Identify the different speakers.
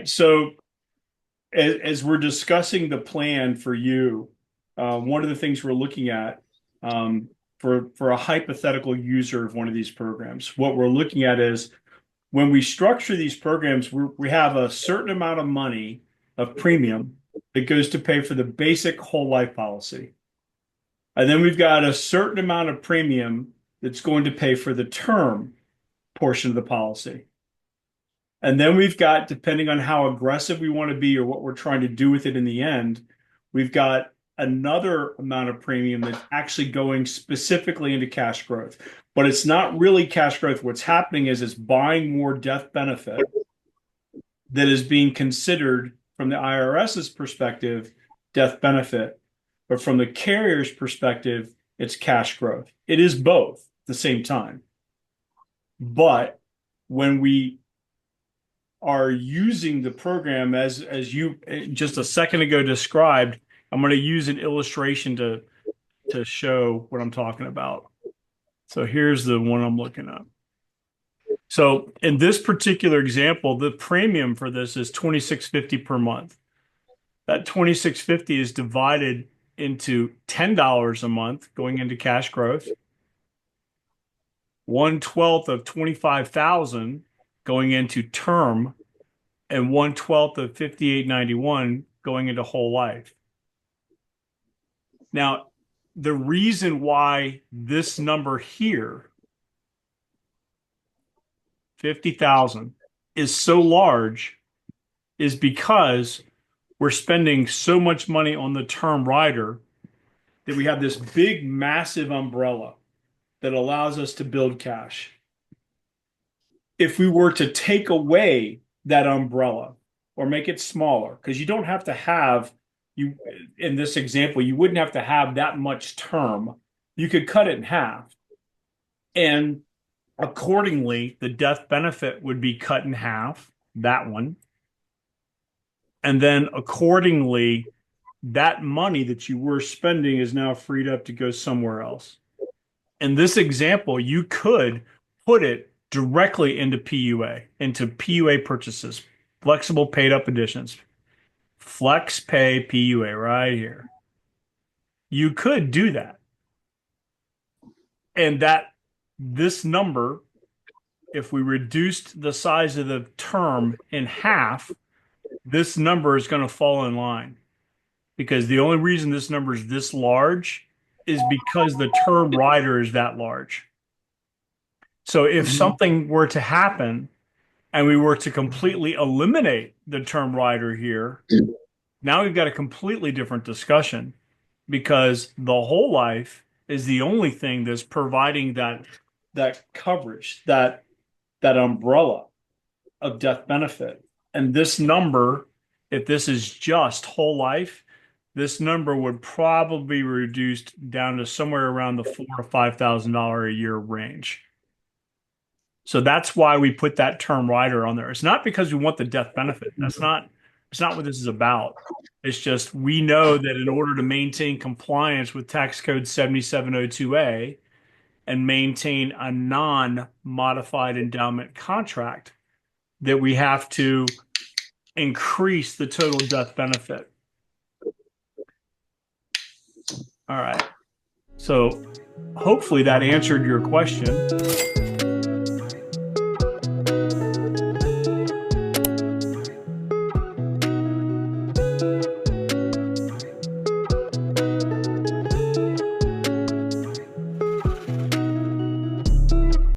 Speaker 1: right. So as we're discussing the plan for you, one of the things we're looking at for a hypothetical user of one of these programs, what we're looking at is when we structure these programs, we have a certain amount of money of premium that goes to pay for the basic whole life policy. And then we've got a certain amount of premium that's going to pay for the term portion of the policy. And then we've got, depending on how aggressive we want to be or what we're trying to do with it in the end, we've got another amount of premium that's actually going specifically into cash growth. But it's not really cash growth. What's happening is it's buying more death benefit that is being considered from the IRS's perspective, death benefit. But from the carrier's perspective, it's cash growth. It is both at the same time. But when we are using the program as you just a second ago described, I'm going to use an illustration to show what I'm talking about. So here's the one I'm looking at. So in this particular example, the premium for this is $26.50 per month. That $26.50 is divided into $10 a month going into cash growth, 1/12 of 25,000 going into term, and 1/12 of 58.91 going into whole life. Now, the reason why this number here, 50,000, is so large is because we're spending so much money on the term rider that we have this big, massive umbrella that allows us to build cash. If we were to take away that umbrella or make it smaller, because you don't have to have, you in this example, you wouldn't have to have that much term. You could cut it in half. And accordingly, the death benefit would be cut in half, that one. And then accordingly, that money that you were spending is now freed up to go somewhere else. In this example, you could put it directly into PUA purchases, flexible paid up additions, flex pay PUA right here. You could do that. And that this number, if we reduced the size of the term in half, this number is going to fall in line. Because the only reason this number is this large is because the term rider is that large. So if something were to happen and we were to completely eliminate the term rider here, now we've got a completely different discussion because the whole life is the only thing that's providing that coverage, that umbrella of death benefit. And this number, if this is just whole life, this number would probably be reduced down to somewhere around the $4,000 to $5,000 a year range. So that's why we put that term rider on there. It's not because we want the death benefit. It's not what this is about. It's just we know that in order to maintain compliance with tax code 7702A and maintain a non-modified endowment contract, that we have to increase the total death benefit. All right. So hopefully that answered your question.